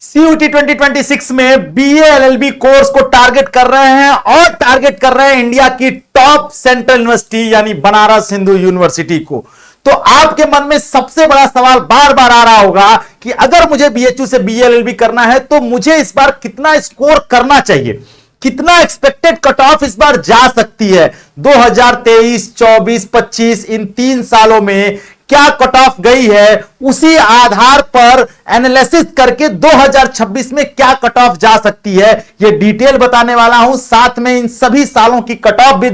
CUT 2026 में BA LLB course को target कर रहे हैं और टारगेट कर रहे हैं इंडिया की टॉप सेंट्रल यूनिवर्सिटी यानी बनारस हिंदू यूनिवर्सिटी को। तो आपके मन में सबसे बड़ा सवाल बार बार आ रहा होगा कि अगर मुझे बीएचयू से बीए एलएलबी करना है तो मुझे इस बार कितना स्कोर करना चाहिए, कितना एक्सपेक्टेड कट ऑफ इस बार जा सकती है। 2023, 24, 25 इन 3 सालों में क्या कट ऑफ गई है, उसी आधार पर एनालिसिस करके 2026 में क्या कट ऑफ जा सकती है ये डिटेल बताने वाला हूं। साथ में इन सभी सालों की कट ऑफ भी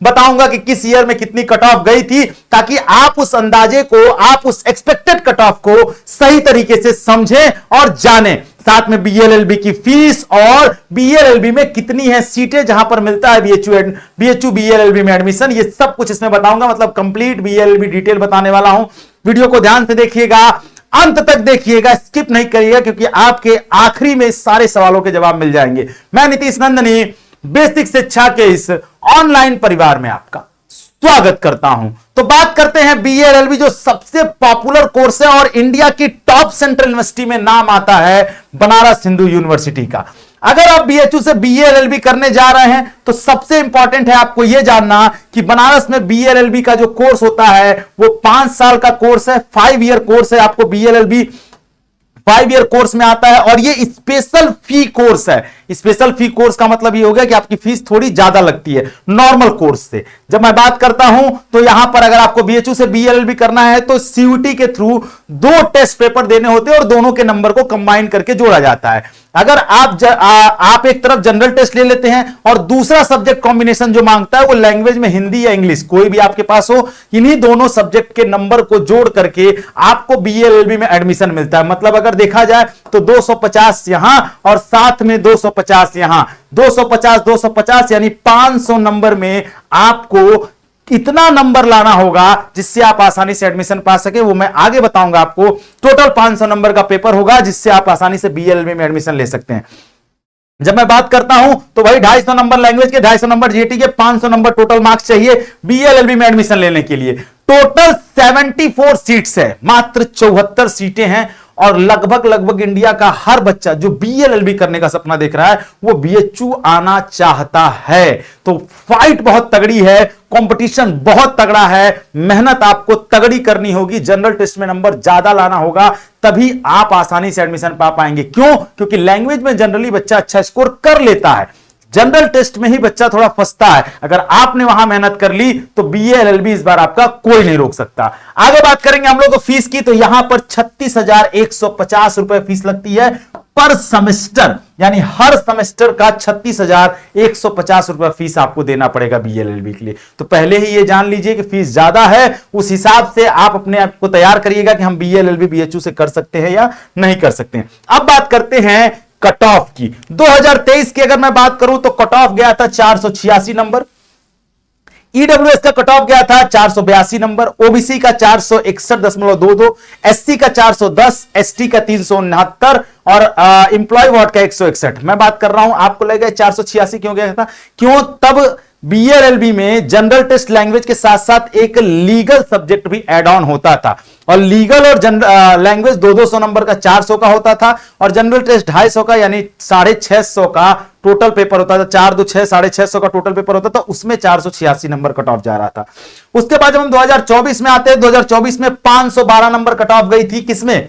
बताऊंगा कि किस ईयर में कितनी कट ऑफ गई थी, ताकि आप उस अंदाजे को, आप उस एक्सपेक्टेड कट ऑफ को सही तरीके से समझें और जानें। साथ में बीएलएलबी की फीस और बीएलएलबी में कितनी है सीटें जहां पर मिलता है बीएचयू बीएलएलबी में एडमिशन, ये सब कुछ इसमें बताऊंगा। मतलब कंप्लीट बीएलएलबी डिटेल बताने वाला हूं। वीडियो को ध्यान से देखिएगा, अंत तक देखिएगा, स्किप नहीं करिएगा, क्योंकि आपके आखिरी में सारे सवालों के जवाब मिल जाएंगे। मैं नीतीश नंदनी बेसिक शिक्षा के इस ऑनलाइन परिवार में आपका स्वागत करता हूं। तो बात करते हैं बीएलएलबी, जो सबसे पॉपुलर कोर्स है और इंडिया की टॉप सेंट्रल यूनिवर्सिटी में नाम आता है बनारस हिंदू यूनिवर्सिटी का। अगर आप बीएचयू से बीएलएलबी करने जा रहे हैं तो सबसे इंपॉर्टेंट है आपको यह जानना कि बनारस में बीएलएलबी का जो कोर्स होता है वो 5 साल का कोर्स है, 5 ईयर कोर्स है। आपको बीएलएलबी 5 ईयर कोर्स में आता है और ये स्पेशल फी कोर्स है। स्पेशल फी कोर्स का मतलब ये हो गया कि आपकी फीस थोड़ी ज्यादा लगती है नॉर्मल कोर्स से। जब मैं बात करता हूं तो यहां पर अगर आपको बीएचयू से बीएलएलबी करना है तो सीयूटी के थ्रू 2 टेस्ट पेपर देने होते हैं और दोनों के नंबर को कंबाइन करके जोड़ा जाता है। अगर आप एक तरफ जनरल टेस्ट ले लेते हैं और दूसरा सब्जेक्ट कॉम्बिनेशन जो मांगता है वो लैंग्वेज में हिंदी या इंग्लिश कोई भी आपके पास हो, इन्हीं दोनों सब्जेक्ट के नंबर को जोड़ करके आपको बीएलएलबी में एडमिशन मिलता है। मतलब अगर देखा जाए तो 250 यहां और साथ में 250 यहां, 250 यानी 500 नंबर में आपको इतना नंबर लाना होगा जिससे आप आसानी से एडमिशन पा सके। वो मैं आगे बताऊंगा आपको। टोटल 500 नंबर का पेपर होगा जिससे आप आसानी से बीएलएलबी में एडमिशन ले सकते हैं। जब मैं बात करता हूं तो भाई 250 नंबर लैंग्वेज के, 250 नंबर जीटी के, 500 नंबर टोटल मार्क्स चाहिए बीएलएलबी में एडमिशन लेने के लिए। टोटल 74 सीट्स है, मात्र 74 सीटें हैं और लगभग इंडिया का हर बच्चा जो बीएलएलबी करने का सपना देख रहा है वो बीएचयू आना चाहता है। तो फाइट बहुत तगड़ी है, कंपटीशन बहुत तगड़ा है, मेहनत आपको तगड़ी करनी होगी, जनरल टेस्ट में नंबर ज्यादा लाना होगा, तभी आप आसानी से एडमिशन पा पाएंगे। क्यों? क्योंकि लैंग्वेज में जनरली बच्चा अच्छा स्कोर कर लेता है, जनरल टेस्ट में ही बच्चा थोड़ा फंसता है। अगर आपने वहां मेहनत कर ली तो बीएलएलबी इस बार आपका कोई नहीं रोक सकता। आगे बात करेंगे हम लोग फीस की, तो यहां पर 36,150 रुपए फीस लगती है पर सेमेस्टर, यानी हर सेमेस्टर का 36,150 रुपए फीस आपको देना पड़ेगा बीएलएलबी के लिए। तो पहले ही ये जान लीजिए कि फीस ज्यादा है, उस हिसाब से आप अपने आप को तैयार करिएगा कि हम बीएलएलबी बीएचयू से कर सकते हैं या नहीं कर सकते हैं। अब बात करते हैं कट ऑफ की। 2023 की अगर मैं बात करूं तो कट ऑफ गया था 486 नंबर, ईडब्ल्यूएस का कट ऑफ गया था 482 नंबर, ओबीसी का 461.22, एससी का 410, एसटी का 369 और एम्प्लॉय वार्ड का 161। मैं बात कर रहा हूं, आपको लगेगा 486 क्यों गया था? क्यों? तब बीएलएलबी में जनरल टेस्ट लैंग्वेज के साथ साथ एक लीगल सब्जेक्ट भी एड ऑन होता था और लीगल और लैंग्वेज 200 नंबर का 400 का होता था और जनरल टेस्ट 250 का यानी 650 का टोटल पेपर होता था। 4 2 6 650 का टोटल पेपर होता था, उसमें 486 नंबर कट ऑफ जा रहा था। उसके बाद जब हम 2024 में आते हैं, 2024 में 512 नंबर कट ऑफ गई थी। किसमें?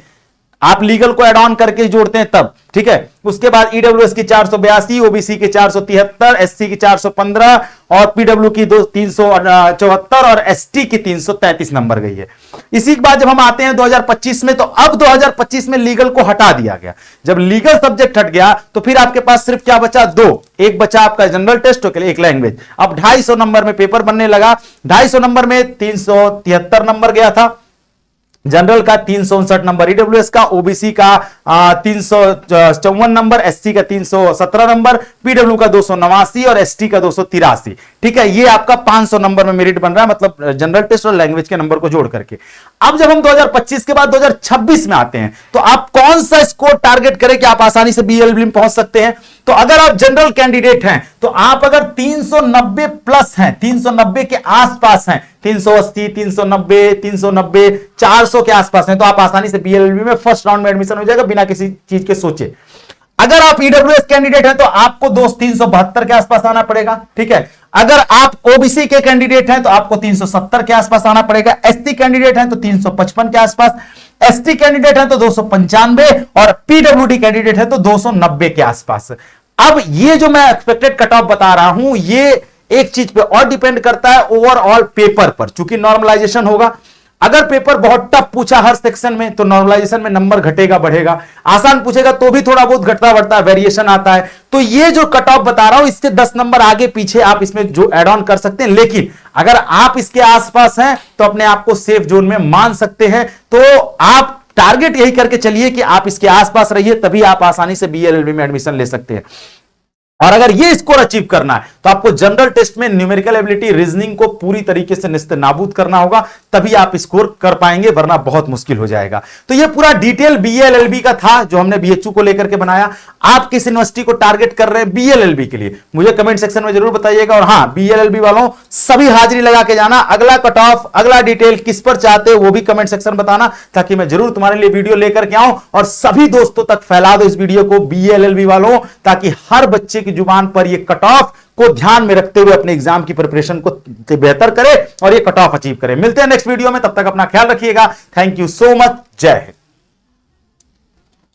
आप लीगल को एड ऑन करके जोड़ते हैं तब, ठीक है। उसके बाद ईडब्ल्यूएस की 482, ओबीसी की 473, एससी की 415 और पीडब्ल्यू की 374 और एसटी की 333 नंबर गई है। इसी के बाद जब हम आते हैं 2025 में, तो अब 2025 में लीगल को हटा दिया गया। जब लीगल सब्जेक्ट हट गया तो फिर आपके पास सिर्फ क्या बचा? 2, एक बचा आपका जनरल टेस्ट के लिए, एक लैंग्वेज। अब 250 नंबर में पेपर बनने लगा। 250 नंबर में 373 नंबर गया था, जनरल का 359 नंबर, ईडब्ल्यूएस का, ओबीसी का 354 नंबर, एससी का 317 नंबर, पीडब्ल्यू का 289 और एसटी का 283। ठीक है, ये आपका 500 नंबर में मेरिट बन रहा है, मतलब जनरल टेस्ट और लैंग्वेज के नंबर को जोड़ करके। अब जब हम 2025 के बाद 2026 में आते हैं तो आप कौन सा स्कोर टारगेट करें कि आप आसानी से बीएलएलबी में पहुंच सकते हैं? तो अगर आप जनरल कैंडिडेट हैं तो आप अगर 390 प्लस हैं, 390 के आसपास हैं, 380, 390, 390, 400 के आसपास हैं, तो आप आसानी से बीएलएलबी में फर्स्ट राउंड में एडमिशन हो जाएगा बिना किसी चीज के सोचे। अगर आप ईडब्ल्यूएस कैंडिडेट हैं तो आपको दोस्त 372 के आसपास आना पड़ेगा, ठीक है। अगर आप ओबीसी के कैंडिडेट हैं तो आपको 370 के आसपास आना पड़ेगा, एसटी कैंडिडेट हैं तो 355 के आसपास, एसटी कैंडिडेट हैं तो 295 और पीडब्ल्यूडी कैंडिडेट है तो 290 के आसपास। अब ये जो मैं एक्सपेक्टेड कट ऑफ बता रहा हूं, ये एक चीज पे और डिपेंड करता है, ओवरऑल पेपर पर, चूंकि नॉर्मलाइजेशन होगा। अगर पेपर बहुत टफ पूछा हर सेक्शन में तो नॉर्मलाइजेशन में नंबर घटेगा बढ़ेगा, आसान पूछेगा तो भी थोड़ा बहुत घटता बढ़ता वेरिएशन आता है। तो ये जो कट ऑफ बता रहा हूं इससे 10 नंबर आगे पीछे आप इसमें जो एड ऑन कर सकते हैं, लेकिन अगर आप इसके आसपास हैं तो अपने आप को सेफ जोन में मान सकते हैं। तो आप टारगेट यही करके चलिए कि आप इसके आसपास रहिए, तभी आप आसानी से बीएलएलबी में एडमिशन ले सकते हैं। और अगर ये स्कोर अचीव करना है तो आपको जनरल टेस्ट में न्यूमेरिकल एबिलिटी, रीजनिंग को पूरी तरीके से निस्ते नाबूद करना होगा, तभी आप स्कोर कर पाएंगे, वरना बहुत मुश्किल हो जाएगा। तो ये पूरा डिटेल बीएलएलबी का था जो हमने बीएचयू को लेकर के बनाया। आप किस यूनिवर्सिटी को टारगेट कर रहे हैं बीएलएलबी के लिए, मुझे कमेंट सेक्शन में जरूर बताइएगा। और हां, बीएलएलबी वालों सभी हाजिरी लगा के जाना, अगला कट ऑफ, अगला डिटेल किस पर चाहते हो वो भी कमेंट सेक्शन बताना, ताकि मैं जरूर तुम्हारे लिए वीडियो लेकर के आऊं। और सभी दोस्तों तक फैला दो इस वीडियो को बीएलएलबी वालों, ताकि हर बच्चे की जुबान पर ये कट ऑफ को ध्यान में रखते हुए अपने एग्जाम की प्रिपरेशन को बेहतर करे और ये कट ऑफ अचीव करे। मिलते हैं नेक्स्ट वीडियो में, तब तक अपना ख्याल रखिएगा। थैंक यू सो मच, जय हिंद।